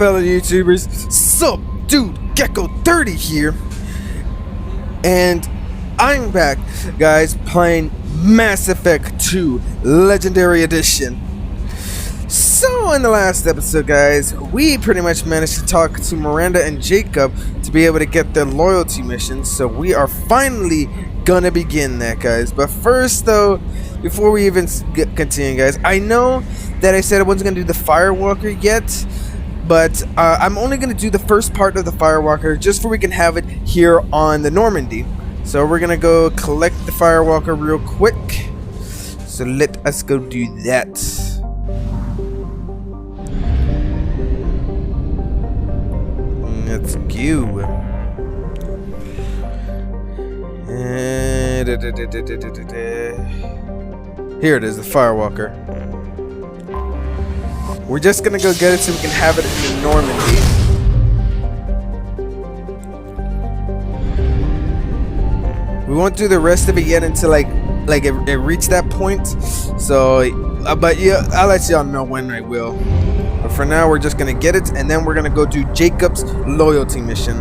fellow YouTubers? Sup, dude, Gecko30 here. And I'm back, guys, playing Mass Effect 2 Legendary Edition. So in the last episode, guys, we pretty much managed to talk to Miranda and Jacob to be able to get their loyalty missions. So we are finally gonna begin that, guys. But first, though, before we even continue, guys, I know that I said I wasn't gonna do the Firewalker yet, but I'm only gonna do the first part of the Firewalker just so we can have it here on the Normandy. So we're gonna go collect the Firewalker real quick. So let us go do that. Let's go. Here it is, the Firewalker. We're just gonna go get it so we can have it in the Normandy. We won't do the rest of it yet until it reached that point. So, but yeah, I'll let y'all know when I will. But for now, we're just gonna get it, and then we're gonna go do Jacob's loyalty mission.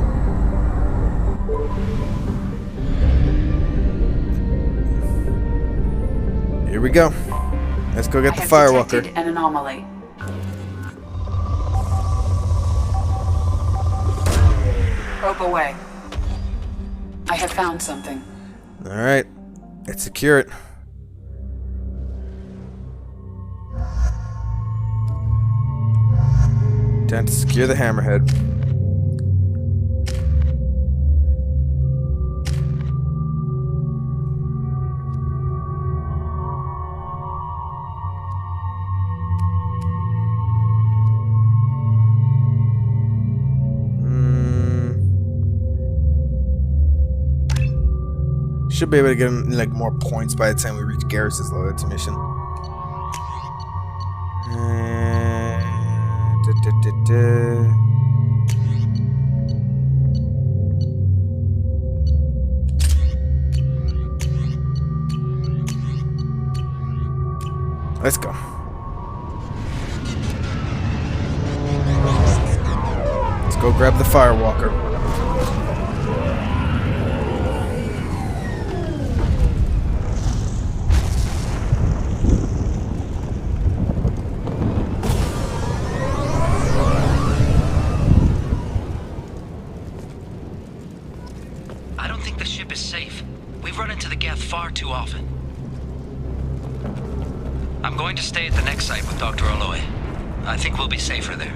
Here we go. Let's go get the Firewalker. An anomaly. Probe away. I have found something. All right, let's secure it. Time to secure the hammerhead. Should be able to get him like more points by the time we reach Garrus's loyalty mission. Let's go. Let's go grab the Firewalker. Far too often. I'm going to stay at the next site with Dr. Aloy. I think we'll be safer there.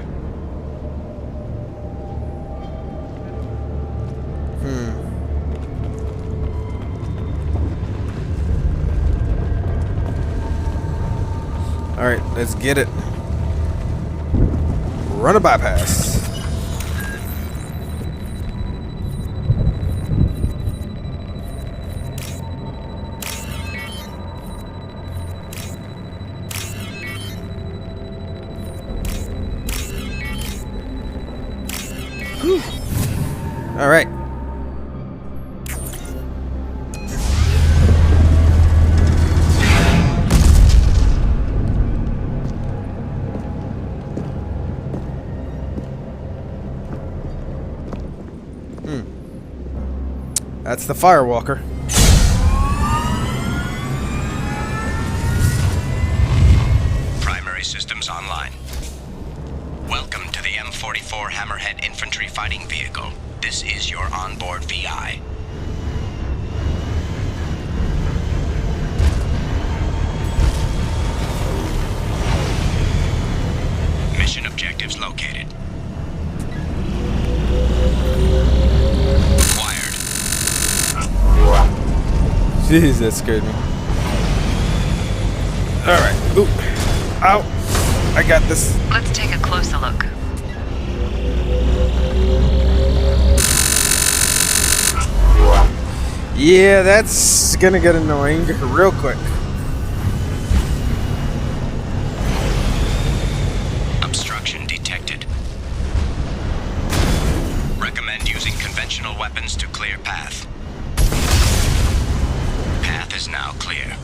Alright, let's get it. Run a bypass. All right. That's the Firewalker. Primary systems online. Welcome to the M44 Hammerhead Infantry Fighting Vehicle. This is your onboard VI. Mission objectives located. Acquired. Jeez, that scared me. Alright. Ooh. Ow. I got this. Let's take a closer look. Yeah, that's gonna get annoying real quick. Obstruction detected. Recommend using conventional weapons to clear path. Path is now clear.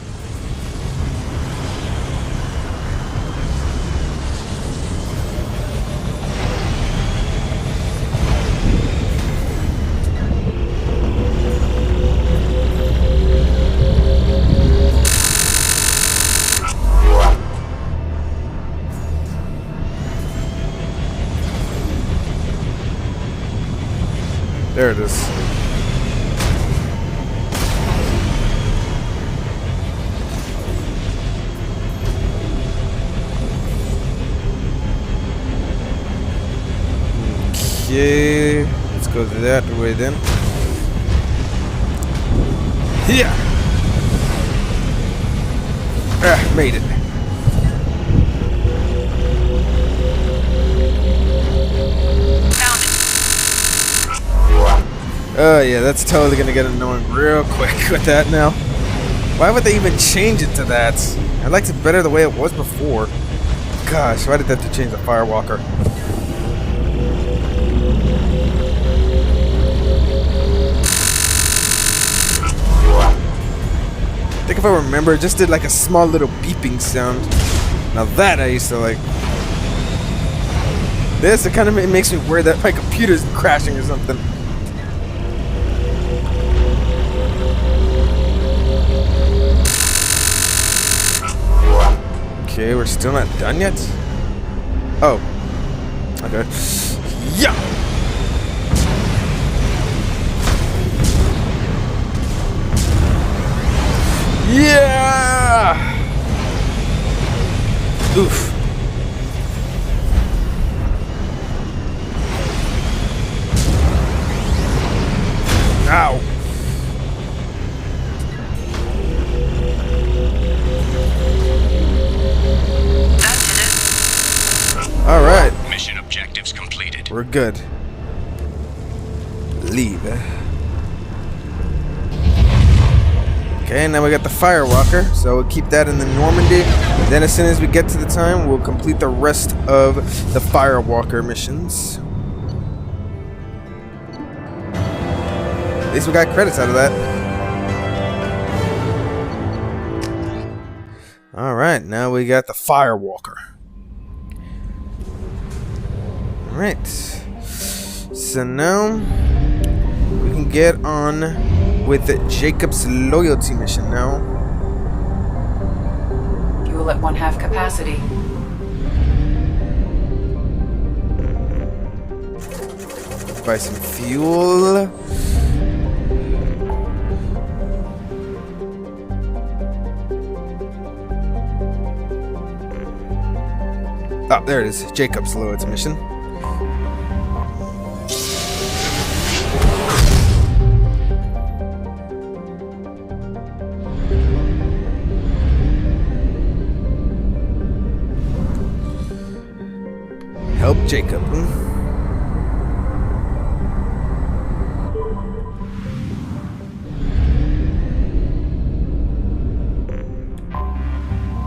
there it is. Okay, let's go that way then. Yeah. Made it. Found it. Oh yeah, that's totally gonna get annoying real quick with that now. Why would they even change it to that? I liked it better the way it was before. Gosh, why did they have to change the Firewalker? I think if I remember, it just did like a small little beeping sound. Now that I used to like. This, it kind of makes me worried that my computer's crashing or something. Okay, we're still not done yet? Oh. Okay. Yeah! Yeah! Oof. Ow. That did it. All right. Mission objectives completed. We're good. Leave. Okay, now we got the Firewalker, so we'll keep that in the Normandy. Then as soon as we get to the time, we'll complete the rest of the Firewalker missions. At least we got credits out of that. Alright, now we got the Firewalker. Alright. So now we can get on with Jacob's loyalty mission now. Fuel at 1/2 capacity. Buy some fuel. Oh, there it is. Jacob's loyalty mission. Help Jacob.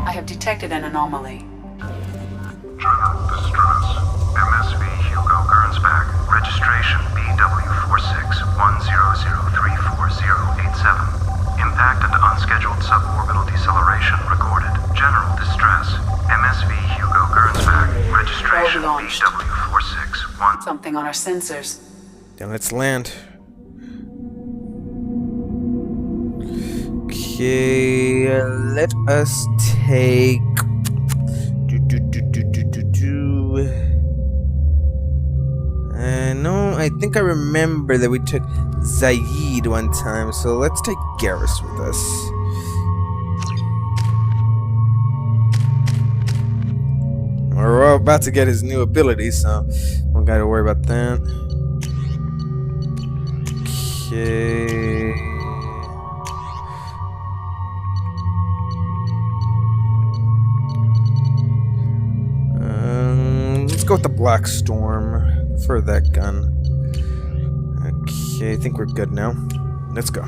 I have detected an anomaly. Journal distress. MSV Hugo Gernsback. Registration BW4610034087. Impact and unscheduled suborbital deceleration recorded. General distress. MSV Hugo Gernsback. Registration Launched. BW461. Something on our sensors. Then let's land. Okay, let us take. No, I think I remember that we took Zaid one time, so let's take Garrus with us. We're about to get his new ability, so don't gotta worry about that. Okay. Let's go with the Black Storm. For that gun. Okay, I think we're good now. Let's go.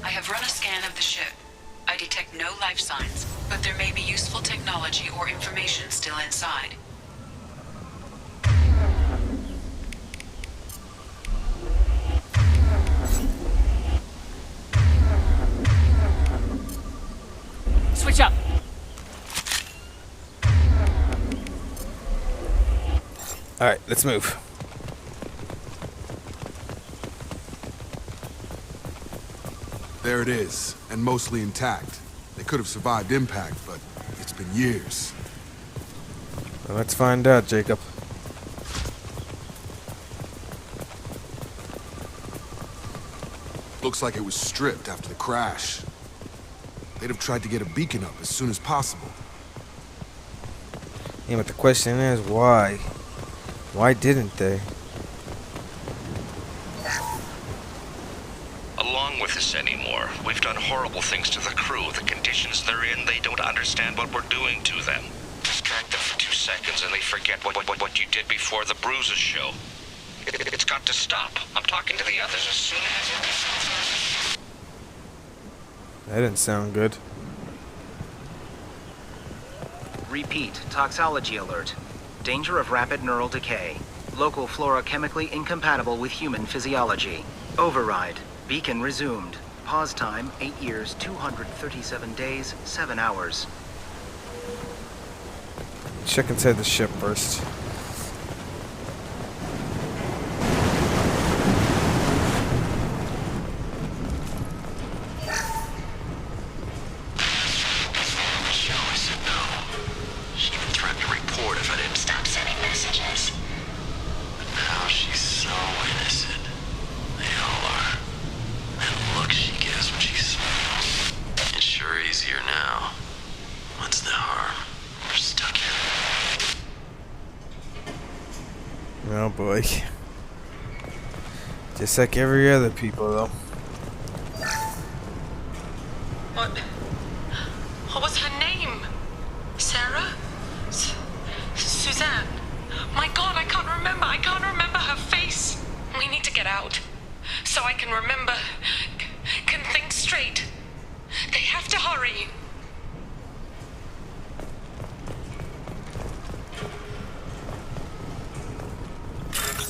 I have run a scan of the ship. I detect no life signs, but there may be useful technology or information Alright, let's move. There it is, and mostly intact. They could have survived impact, but it's been years. Well, let's find out, Jacob. Looks like it was stripped after the crash. They'd have tried to get a beacon up as soon as possible. Yeah, but the question is, why? Why didn't they? Along with this anymore, we've done horrible things to the crew. The conditions they're in, they don't understand what we're doing to them. Distract them for 2 seconds and they forget what you did before the bruises show. It's got to stop. I'm talking to the others as soon as... That didn't sound good. Repeat, toxology alert. Danger of rapid neural decay. Local flora chemically incompatible with human physiology. Override. Beacon resumed. Pause time, 8 years, 237 days, 7 hours. Check inside the ship first. Oh boy. Just like every other people, though. What was her name? Sarah? Suzanne? My God, I can't remember. I can't remember her face. We need to get out. So I can remember. Can think straight. They have to hurry.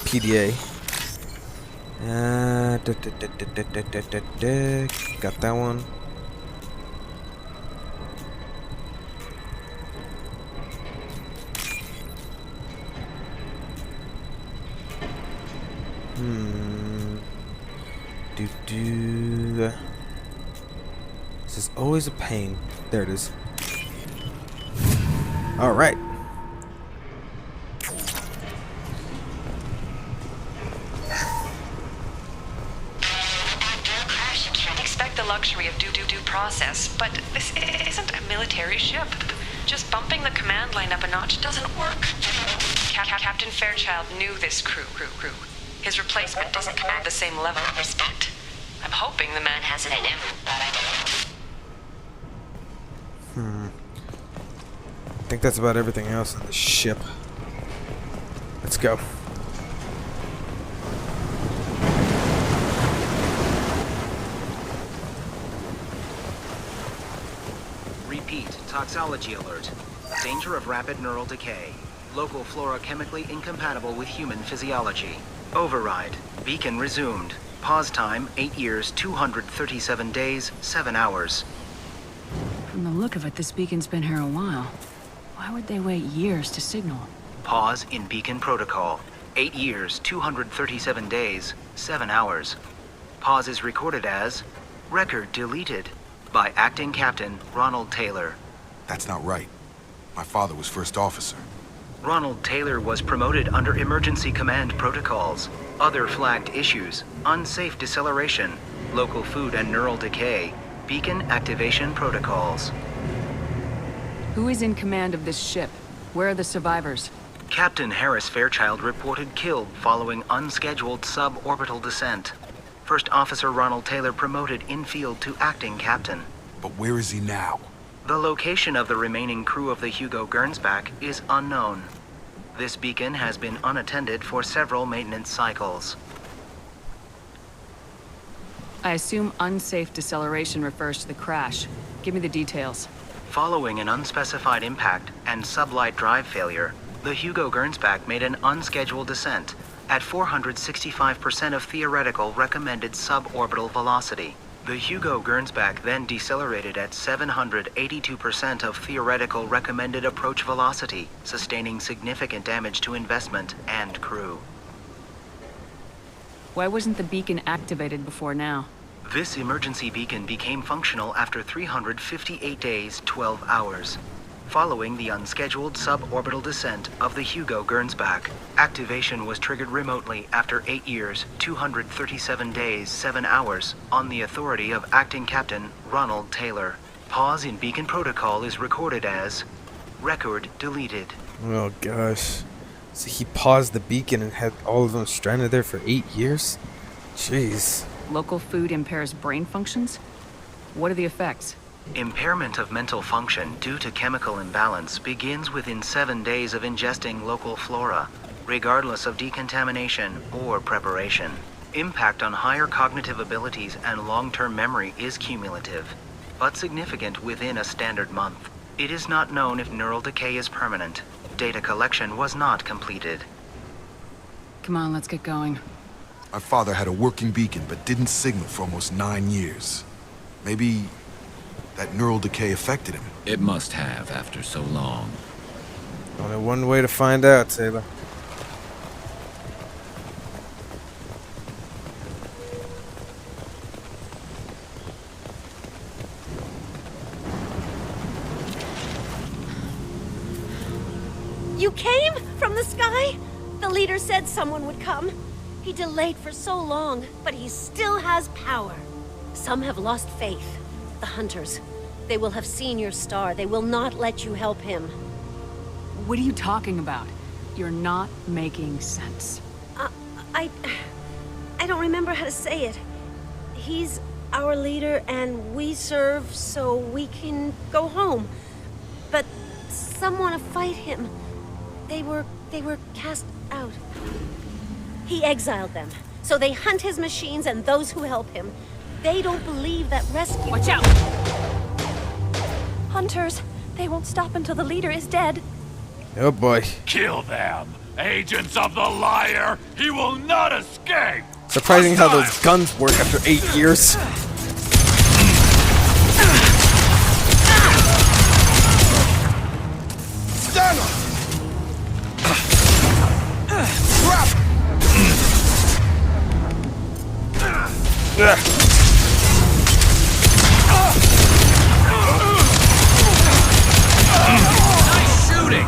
PDA. Got that one. This is always a pain. There it is. All right. Luxury of due process, but this isn't a military ship. Just bumping the command line up a notch doesn't work. Captain Fairchild knew this crew. His replacement doesn't command the same level of respect. I'm hoping the man has it in him, but I don't. I think that's about everything else on the ship. Let's go. Repeat, toxology alert. Danger of rapid neural decay. Local flora chemically incompatible with human physiology. Override. Beacon resumed. Pause time, 8 years, 237 days, 7 hours. From the look of it, this beacon's been here a while. Why would they wait years to signal? Pause in beacon protocol. 8 years, 237 days, 7 hours. Pause is recorded as record deleted by Acting Captain Ronald Taylor. That's not right. My father was first officer. Ronald Taylor was promoted under emergency command protocols. Other flagged issues: unsafe deceleration, local food and neural decay, beacon activation protocols. Who is in command of this ship? Where are the survivors? Captain Harris Fairchild reported killed following unscheduled suborbital descent. First Officer Ronald Taylor promoted in-field to acting captain. But where is he now? The location of the remaining crew of the Hugo Gernsback is unknown. This beacon has been unattended for several maintenance cycles. I assume unsafe deceleration refers to the crash. Give me the details. Following an unspecified impact and sublight drive failure, the Hugo Gernsback made an unscheduled descent at 465% of theoretical recommended suborbital velocity. The Hugo Gernsback then decelerated at 782% of theoretical recommended approach velocity, sustaining significant damage to investment and crew. Why wasn't the beacon activated before now? This emergency beacon became functional after 358 days, 12 hours. Following the unscheduled suborbital descent of the Hugo Gernsback, activation was triggered remotely after 8 years, 237 days, 7 hours, on the authority of Acting Captain Ronald Taylor. Pause in beacon protocol is recorded as record deleted. Oh gosh. So he paused the beacon and had all of them stranded there for 8 years? Jeez. Local food impairs brain functions? What are the effects? Impairment of mental function due to chemical imbalance begins within 7 days of ingesting local flora, regardless of decontamination or preparation. Impact on higher cognitive abilities and long-term memory is cumulative, but significant within a standard month. It is not known if neural decay is permanent. Data collection was not completed. Come on, let's get going. My father had a working beacon, but didn't signal for almost 9 years. Maybe that neural decay affected him. It must have after so long. Only one way to find out, Taylor. You came from the sky? The leader said someone would come. He delayed for so long, but he still has power. Some have lost faith. The hunters. They will have seen your star. They will not let you help him. What are you talking about? You're not making sense. I don't remember how to say it. He's our leader and we serve so we can go home. But some want to fight him. They were cast out. He exiled them, so they hunt his machines and those who help him. They don't believe that rescue... Watch out! Hunters, they won't stop until the leader is dead. Oh boy. Kill them! Agents of the liar! He will not escape! Surprising how those guns work after 8 years. Stand up! Nice shooting!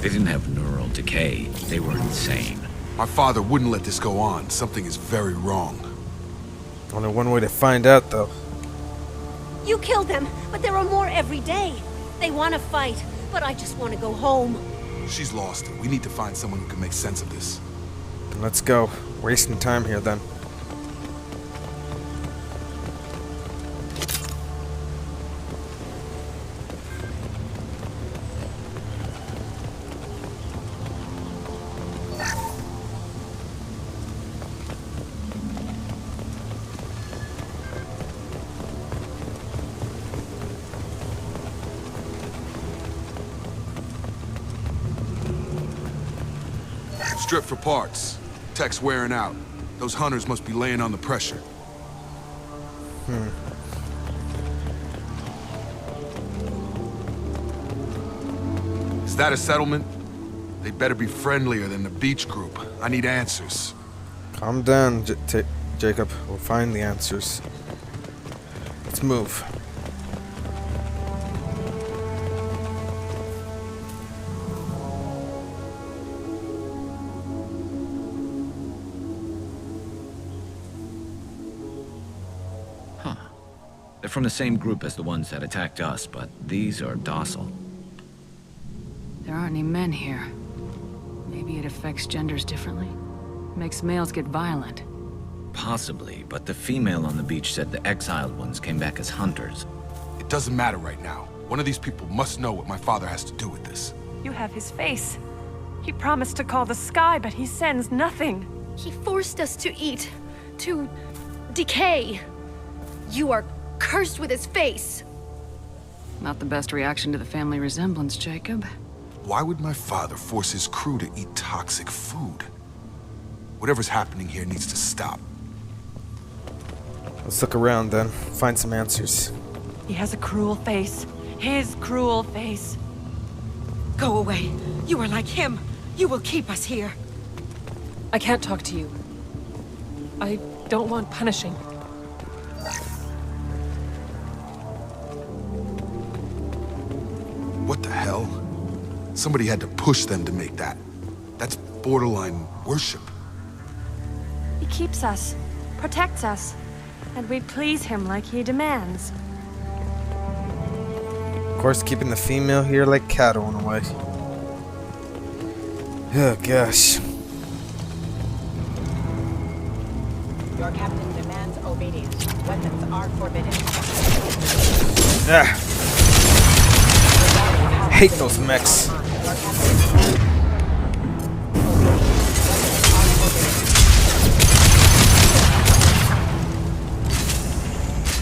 They didn't have neural decay. They were insane. My father wouldn't let this go on. Something is very wrong. Only one way to find out, though. You killed them, but there are more every day. They want to fight, but I just want to go home. She's lost it. We need to find someone who can make sense of this. Let's go. Wasting time here, then. Strip for parts. Tech's wearing out. Those hunters must be laying on the pressure. Is that a settlement? They better be friendlier than the beach group. I need answers. Calm down, Jacob. We'll find the answers. Let's move. They're from the same group as the ones that attacked us, but these are docile. There aren't any men here. Maybe it affects genders differently. Makes males get violent. Possibly, but the female on the beach said the exiled ones came back as hunters. It doesn't matter right now. One of these people must know what my father has to do with this. You have his face. He promised to call the sky, but he sends nothing. He forced us to eat, to decay. You are cursed with his face. Not the best reaction to the family resemblance, Jacob. Why would my father force his crew to eat toxic food? Whatever's happening here needs to stop. Let's look around then. Find some answers. He has a cruel face. His cruel face. Go away. You are like him. You will keep us here. I can't talk to you. I don't want punishing. What the hell? Somebody had to push them to make that. That's borderline worship. He keeps us, protects us, and we please him like he demands. Of course, keeping the female here like cattle in a way. Oh gosh. Your captain demands obedience. Weapons are forbidden. Ah. Hate those mechs.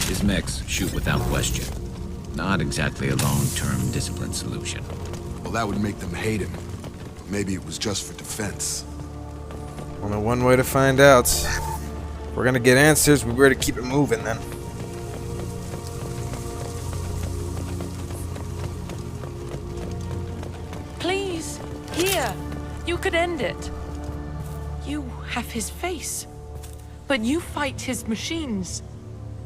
His mechs shoot without question. Not exactly a long-term discipline solution. Well, that would make them hate him. Maybe it was just for defense. Only one way to find out. If we're gonna get answers, we better keep it moving then. Please, here. You could end it. You have his face. But you fight his machines.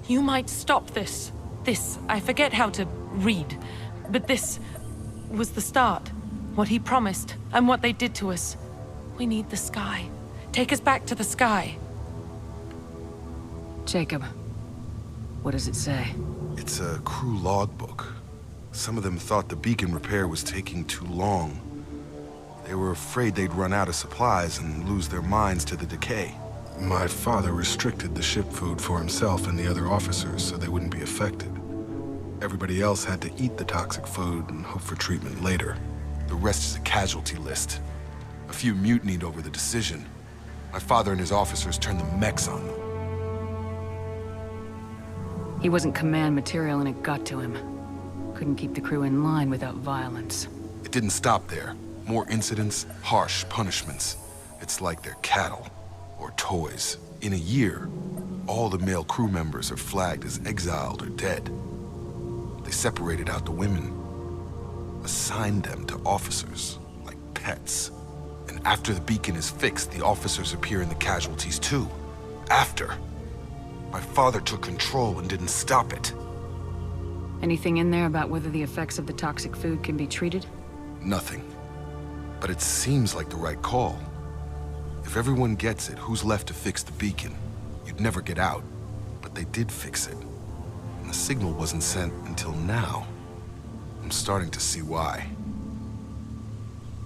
You might stop this. This, I forget how to read. But this was the start. What he promised, and what they did to us. We need the sky. Take us back to the sky. Jacob, what does it say? It's a crew logbook. Some of them thought the beacon repair was taking too long. They were afraid they'd run out of supplies and lose their minds to the decay. My father restricted the ship food for himself and the other officers so they wouldn't be affected. Everybody else had to eat the toxic food and hope for treatment later. The rest is a casualty list. A few mutinied over the decision. My father and his officers turned the mechs on them. He wasn't command material and it got to him. Couldn't keep the crew in line without violence. It didn't stop there. More incidents, harsh punishments. It's like they're cattle or toys. In a year, all the male crew members are flagged as exiled or dead. They separated out the women, assigned them to officers, like pets. And after the beacon is fixed, the officers appear in the casualties too. After. My father took control and didn't stop it. Anything in there about whether the effects of the toxic food can be treated? Nothing. But it seems like the right call. If everyone gets it, who's left to fix the beacon? You'd never get out. But they did fix it. And the signal wasn't sent until now. I'm starting to see why.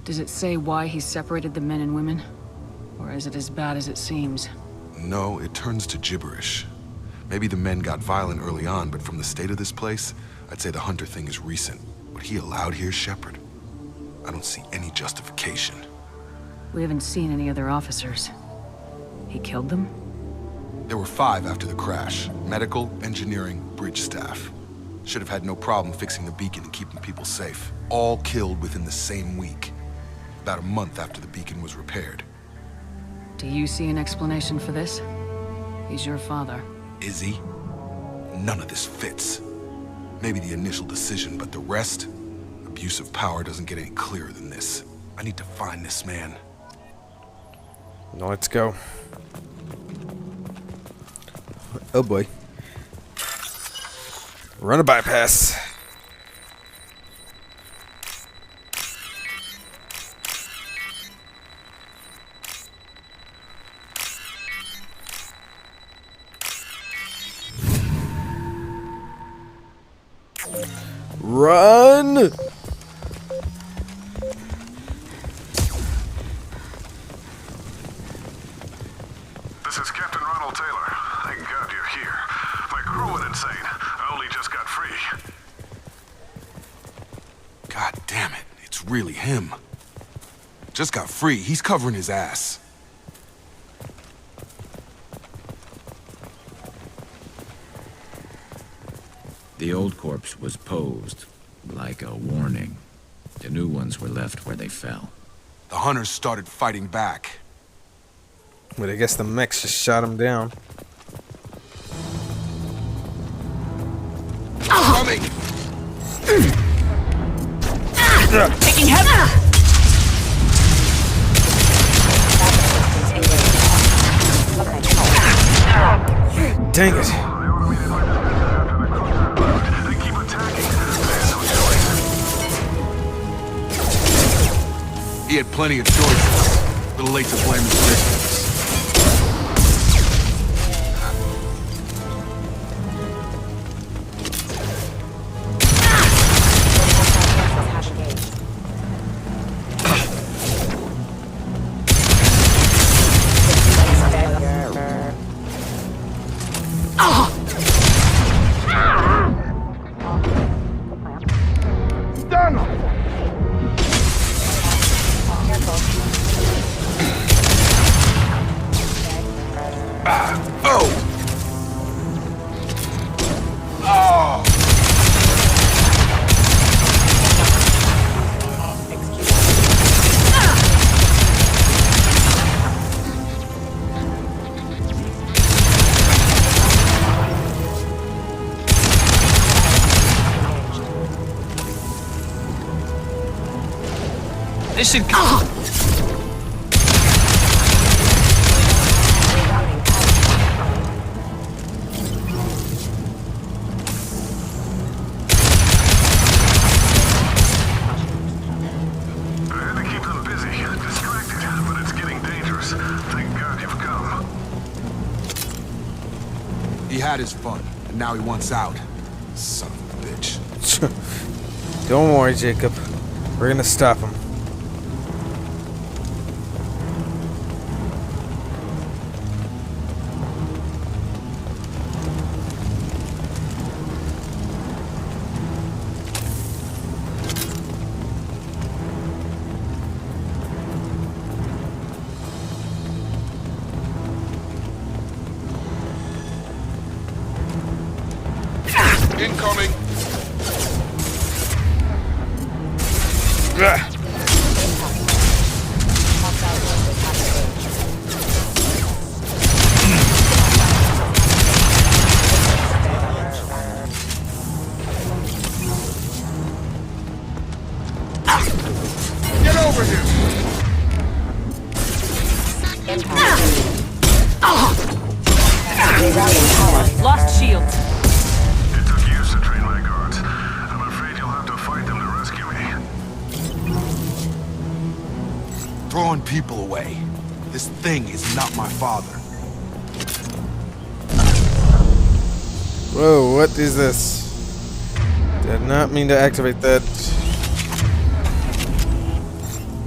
Does it say why he separated the men and women? Or is it as bad as it seems? No, it turns to gibberish. Maybe the men got violent early on, but from the state of this place, I'd say the Hunter thing is recent. What he allowed here, Shepard, I don't see any justification. We haven't seen any other officers. He killed them? There were 5 after the crash. Medical, engineering, bridge staff. Should have had no problem fixing the beacon and keeping people safe. All killed within the same week. About a month after the beacon was repaired. Do you see an explanation for this? He's your father. Is he? None of this fits. Maybe the initial decision, but the rest? Abuse of power doesn't get any clearer than this. I need to find this man. Now let's go. Oh boy. Run a bypass. Run! This is Captain Ronald Taylor. Thank God you're here. My crew went insane. I only just got free. God damn it, it's really him. Just got free, he's covering his ass. The old corpse was posed like a warning. The new ones were left where they fell. The hunters started fighting back. But I guess the mechs just shot him down. Coming! Taking heavy. Dang it. He had plenty of choices. A little late to blame his victims. This should go. He had his fun, and now he wants out. Son of a bitch. Don't worry, Jacob. We're gonna stop him. Incoming! Get over here! Lost shields. It took years to train my guards. I'm afraid you'll have to fight them to rescue me. Throwing people away. This thing is not my father. Whoa, what is this? Did not mean to activate that.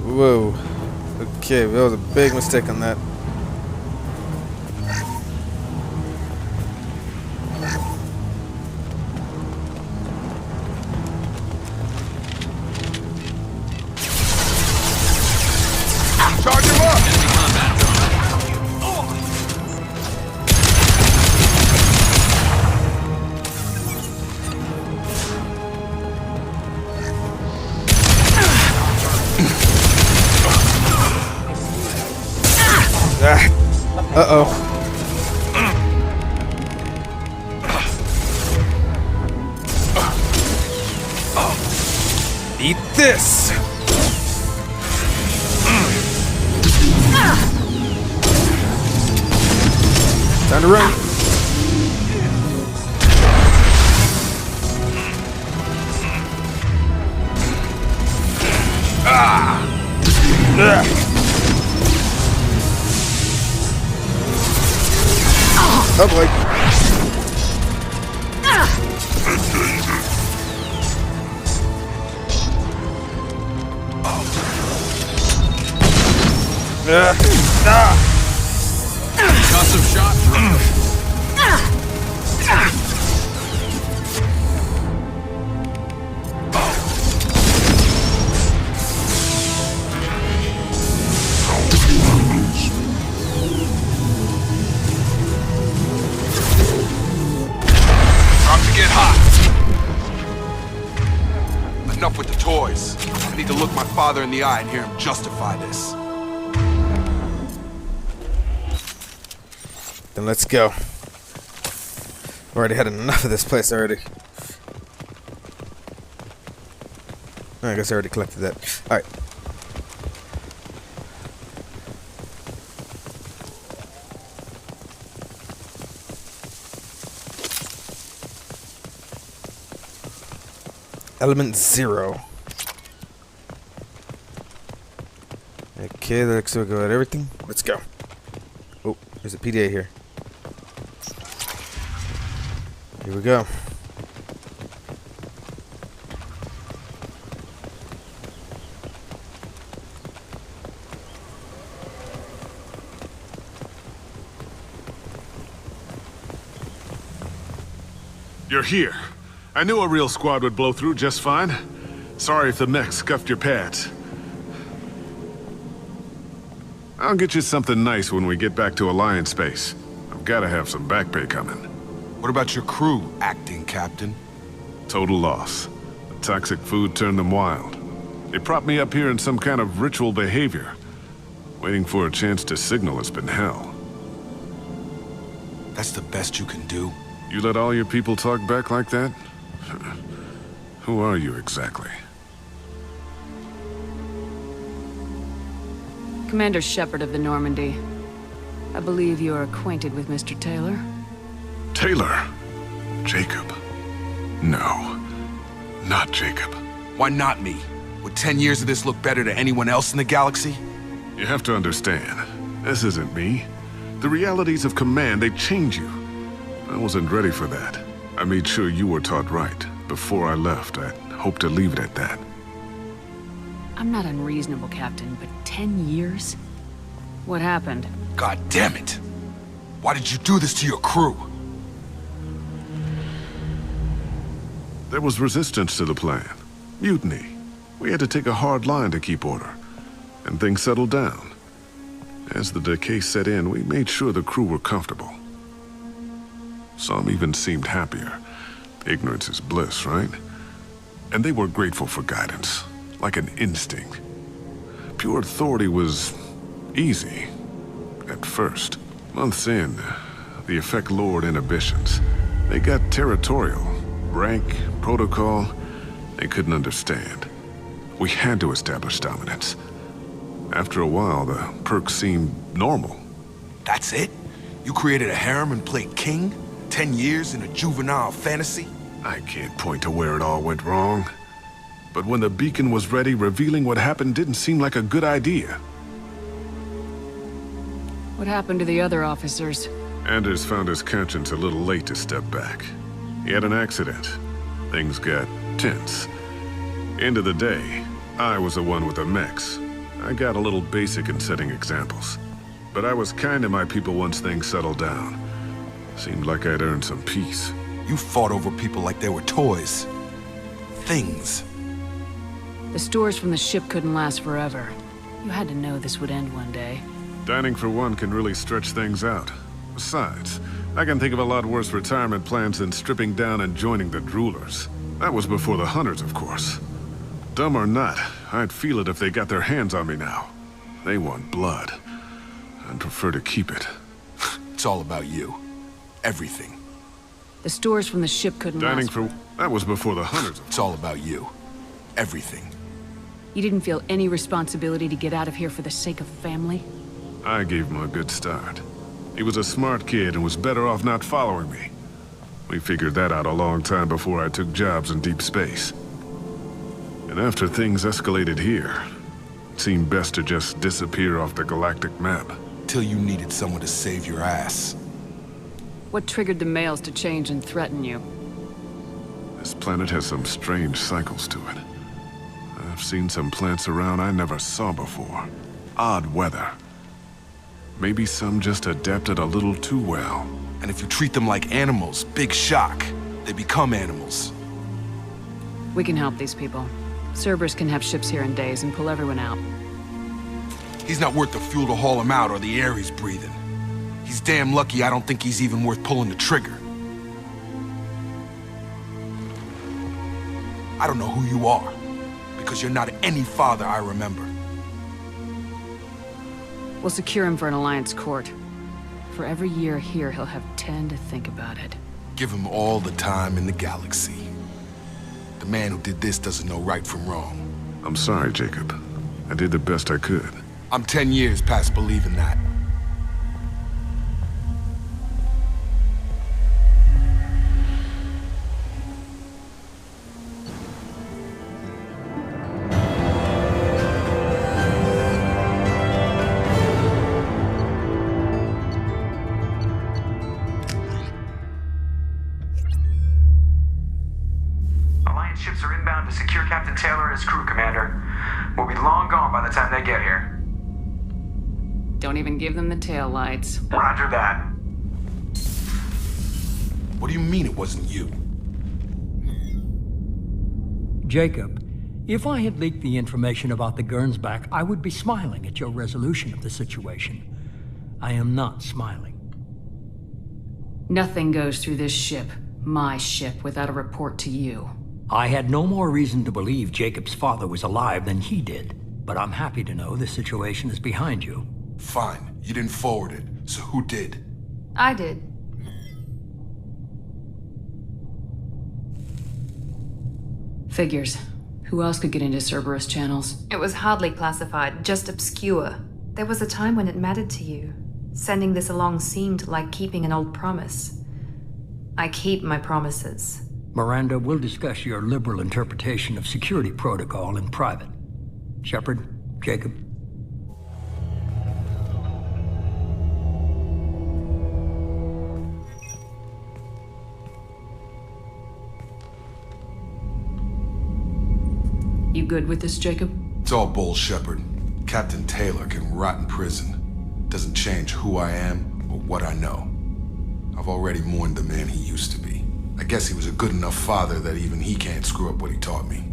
Whoa. Okay, that was a big mistake on that. Charge him up! Uh-oh. Eat this! Time to run. Oh boy. Concussive shot. About to get hot. Enough enough with the toys. I need to look my father in the eye and hear him justify this. Then let's go. I've already had enough of this place already. I guess I already collected that. Alright. Element 0. Okay, that looks like we got everything. Let's go. Oh, there's a PDA here. Here we go. You're here. I knew a real squad would blow through just fine. Sorry if the mech scuffed your pads. I'll get you something nice when we get back to Alliance space. I've gotta have some back pay coming. What about your crew, acting captain? Total loss. The toxic food turned them wild. They propped me up here in some kind of ritual behavior. Waiting for a chance to signal has been hell. That's the best you can do? You let all your people talk back like that? Who are you exactly? Commander Shepard of the Normandy. I believe you are acquainted with Mr. Taylor. Taylor? Jacob? No. Not Jacob. Why not me? Would 10 years of this look better to anyone else in the galaxy? You have to understand, this isn't me. The realities of command, they change you. I wasn't ready for that. I made sure you were taught right. Before I left, I hoped to leave it at that. I'm not unreasonable, Captain, but 10 years? What happened? God damn it! Why did you do this to your crew? There was resistance to the plan. Mutiny. We had to take a hard line to keep order. And things settled down. As the decay set in, we made sure the crew were comfortable. Some even seemed happier. Ignorance is bliss, right? And they were grateful for guidance, like an instinct. Pure authority was easy, at first. Months in, the effect lowered inhibitions. They got territorial. Rank, protocol, they couldn't understand. We had to establish dominance. After a while, the perks seemed normal. That's it? You created a harem and played king? 10 years in a juvenile fantasy? I can't point to where it all went wrong. But when the beacon was ready, revealing what happened didn't seem like a good idea. What happened to the other officers? Anders found his conscience a little late to step back. He had an accident. Things got tense. End of the day, I was the one with the mechs. I got a little basic in setting examples. But I was kind to my people once things settled down. Seemed like I'd earned some peace. You fought over people like they were toys. Things. The stores from the ship couldn't last forever. You had to know this would end one day. Dining for one can really stretch things out. Besides, I can think of a lot worse retirement plans than stripping down and joining the droolers. That was before the hunters, of course. Dumb or not, I'd feel it if they got their hands on me now. They want blood. I'd prefer to keep it. It's all about you. Everything. The stores from the ship couldn't Dining last. for... That was before the hunters. It's all about you. Everything. You didn't feel any responsibility to get out of here for the sake of family? I gave him a good start. He was a smart kid and was better off not following me. We figured that out a long time before I took jobs in deep space. And after things escalated here, it seemed best to just disappear off the galactic map. Till you needed someone to save your ass. What triggered the males to change and threaten you? This planet has some strange cycles to it. I've seen some plants around I never saw before. Odd weather. Maybe some just adapted a little too well. And if you treat them like animals, big shock. They become animals. We can help these people. Cerberus can have ships here in days and pull everyone out. He's not worth the fuel to haul him out or the air he's breathing. He's damn lucky I don't think he's even worth pulling the trigger. I don't know who you are, because you're not any father I remember. We'll secure him for an Alliance court. For every year here, he'll have 10 to think about it. Give him all the time in the galaxy. The man who did this doesn't know right from wrong. I'm sorry, Jacob. I did the best I could. I'm 10 years past believing that. Alliance ships are inbound to secure Captain Taylor and his crew, Commander. We'll be long gone by the time they get here. Don't even give them the tail lights. Roger that. What do you mean it wasn't you? Jacob, if I had leaked the information about the Gernsback, I would be smiling at your resolution of the situation. I am not smiling. Nothing goes through this ship, my ship, without a report to you. I had no more reason to believe Jacob's father was alive than he did, but I'm happy to know the situation is behind you. Fine, you didn't forward it, so who did? I did. Figures. Who else could get into Cerberus channels? It was hardly classified, just obscure. There was a time when it mattered to you. Sending this along seemed like keeping an old promise. I keep my promises. Miranda, we'll discuss your liberal interpretation of security protocol in private. Shepard, Jacob. You good with this, Jacob? It's all bull, Shepard. Captain Taylor can rot in prison. Doesn't change who I am or what I know. I've already mourned the man he used to be. I guess he was a good enough father that even he can't screw up what he taught me.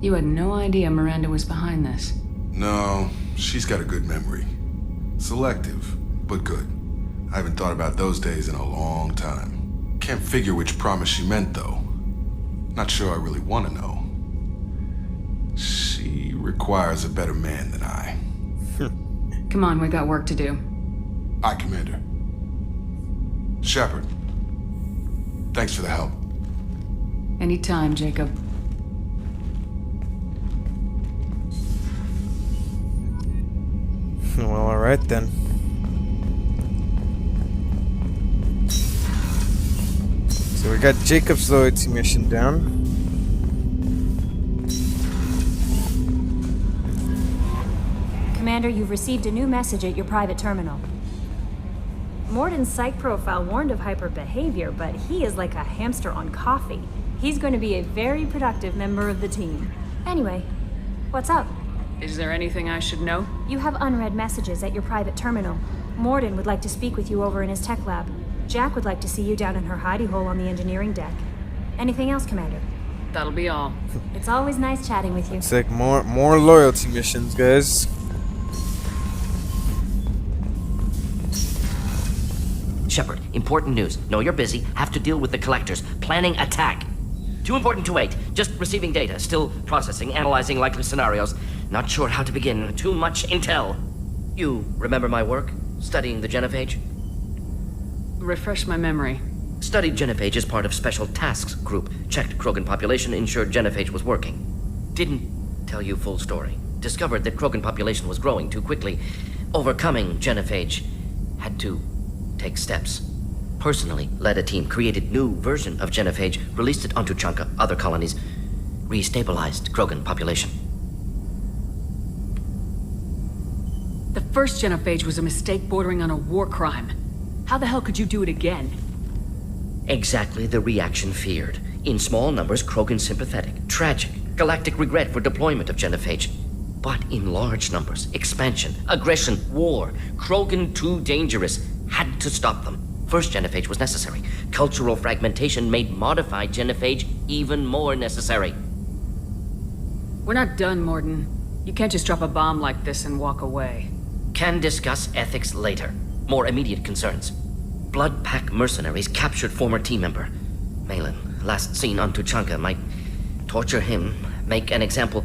You had no idea Miranda was behind this. No, she's got a good memory. Selective, but good. I haven't thought about those days in a long time. Can't figure which promise she meant, though. Not sure I really want to know. She requires a better man than I. Come on, we got work to do. Aye, Commander. Shepard, thanks for the help. Anytime, Jacob. Well, alright then. So we got Jacob's loyalty mission down. Commander, you've received a new message at your private terminal. Morden's psych profile warned of hyper behavior, but he is like a hamster on coffee. He's going to be a very productive member of the team. Anyway, what's up? Is there anything I should know? You have unread messages at your private terminal. Morden would like to speak with you over in his tech lab. Jack would like to see you down in her hidey hole on the engineering deck. Anything else, Commander? That'll be all. It's always nice chatting with you. It's like more loyalty missions, guys. Shepard, important news. Know you're busy. Have to deal with the collectors. Planning attack. Too important to wait. Just receiving data. Still processing, analyzing likely scenarios. Not sure how to begin. Too much intel. You remember my work? Studying the genophage? Refresh my memory. Studied genophage as part of Special Tasks Group. Checked Krogan population, ensured genophage was working. Didn't tell you full story. Discovered that Krogan population was growing too quickly. Overcoming genophage. Had to take steps. Personally led a team, created new version of genophage, released it onto Chunka, other colonies, restabilized Krogan population. The first genophage was a mistake bordering on a war crime. How the hell could you do it again? Exactly the reaction feared. In small numbers, Krogan sympathetic, tragic, galactic regret for deployment of genophage. But in large numbers, expansion, aggression, war, Krogan too dangerous, had to stop them. First genophage was necessary. Cultural fragmentation made modified genophage even more necessary. We're not done, Morden. You can't just drop a bomb like this and walk away. Can discuss ethics later. More immediate concerns. Blood Pack mercenaries captured former team member. Malin, last seen on Tuchanka, might Torture him, make an example.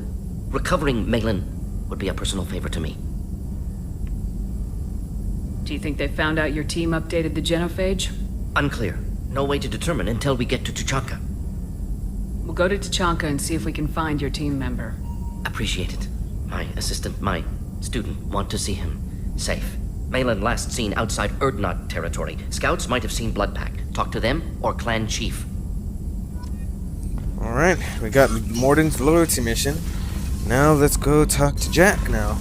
Recovering Malin would be a personal favor to me. Do you think they found out your team updated the genophage? Unclear. No way to determine until we get to Tuchanka. We'll go to Tuchanka and see if we can find your team member. Appreciate it. My assistant, my student, want to see him safe. Malin last seen outside Erdnot territory. Scouts might have seen Bloodpack. Talk to them or clan chief. Alright, we got Morden's loyalty mission. Now let's go talk to Jack now.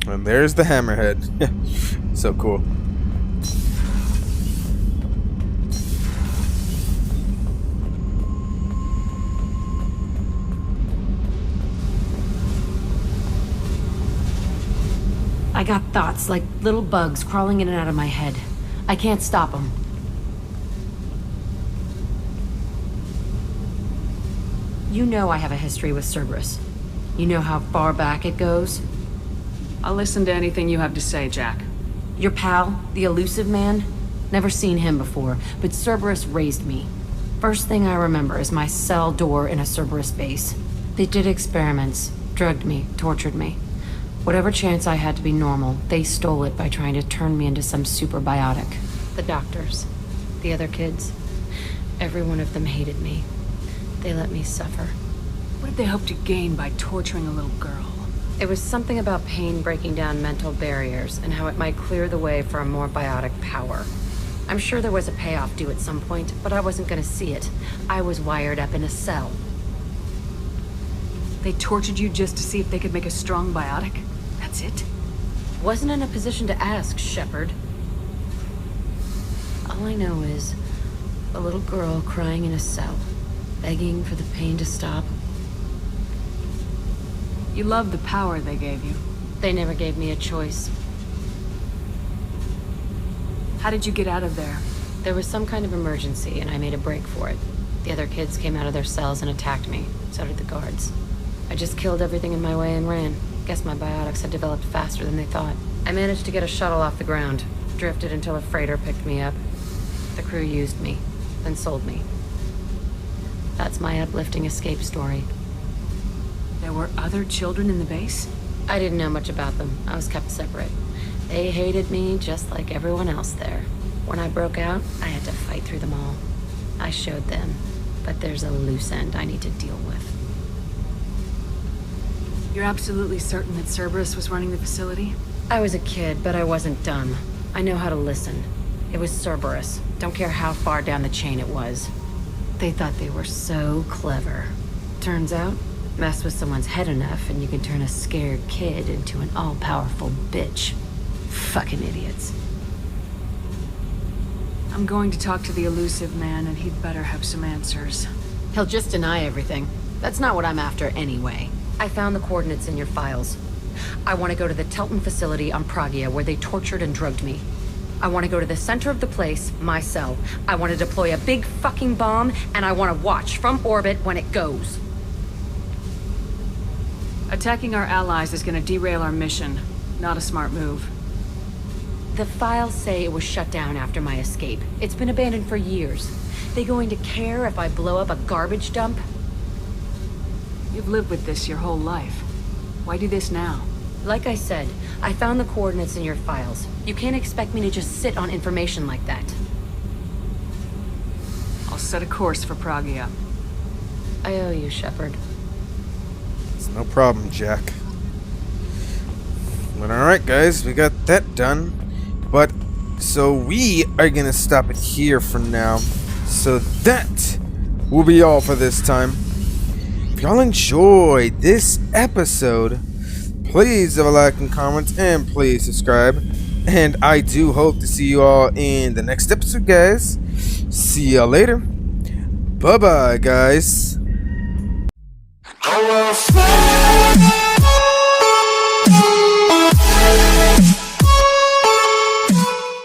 And there's the hammerhead. So cool. I got thoughts like little bugs crawling in and out of my head. I can't stop them. You know I have a history with Cerberus. You know how far back it goes? I'll listen to anything you have to say, Jack. Your pal, the elusive man? Never seen him before, but Cerberus raised me. First thing I remember is my cell door in a Cerberus base. They did experiments, drugged me, tortured me. Whatever chance I had to be normal, they stole it by trying to turn me into some superbiotic. The doctors, the other kids, every one of them hated me. They let me suffer. What did they hope to gain by torturing a little girl? It was something about pain breaking down mental barriers and how it might clear the way for a more biotic power. I'm sure there was a payoff due at some point, but I wasn't gonna see it. I was wired up in a cell. They tortured you just to see if they could make a strong biotic? That's it? Wasn't in a position to ask, Shepard. All I know is a little girl crying in a cell, begging for the pain to stop. You love the power they gave you. They never gave me a choice. How did you get out of there? There was some kind of emergency, and I made a break for it. The other kids came out of their cells and attacked me. So did the guards. I just killed everything in my way and ran. Guess my biotics had developed faster than they thought. I managed to get a shuttle off the ground. Drifted until a freighter picked me up. The crew used me, then sold me. That's my uplifting escape story. There were other children in the base? I didn't know much about them. I was kept separate. They hated me just like everyone else there. When I broke out, I had to fight through them all. I showed them, but there's a loose end I need to deal with. You're absolutely certain that Cerberus was running the facility? I was a kid, but I wasn't dumb. I know how to listen. It was Cerberus. Don't care how far down the chain it was. They thought they were so clever. Turns out, mess with someone's head enough and you can turn a scared kid into an all-powerful bitch. Fucking idiots. I'm going to talk to the elusive man, and he'd better have some answers. He'll just deny everything. That's not what I'm after anyway. I found the coordinates in your files. I want to go to the Telton facility on Pragia where they tortured and drugged me. I want to go to the center of the place, my cell. I want to deploy a big fucking bomb, and I want to watch from orbit when it goes. Attacking our allies is going to derail our mission. Not a smart move. The files say it was shut down after my escape. It's been abandoned for years. They going to care if I blow up a garbage dump? You've lived with this your whole life. Why do this now? Like I said, I found the coordinates in your files. You can't expect me to just sit on information like that. I'll set a course for Pragia. I owe you, Shepard. It's no problem, Jack. But alright, guys, we got that done. But, so we are gonna stop it here for now. So that will be all for this time. If y'all enjoyed this episode, please leave a like and comment, and please subscribe. And I do hope to see you all in the next episode, guys. See y'all later. Bye-bye, guys.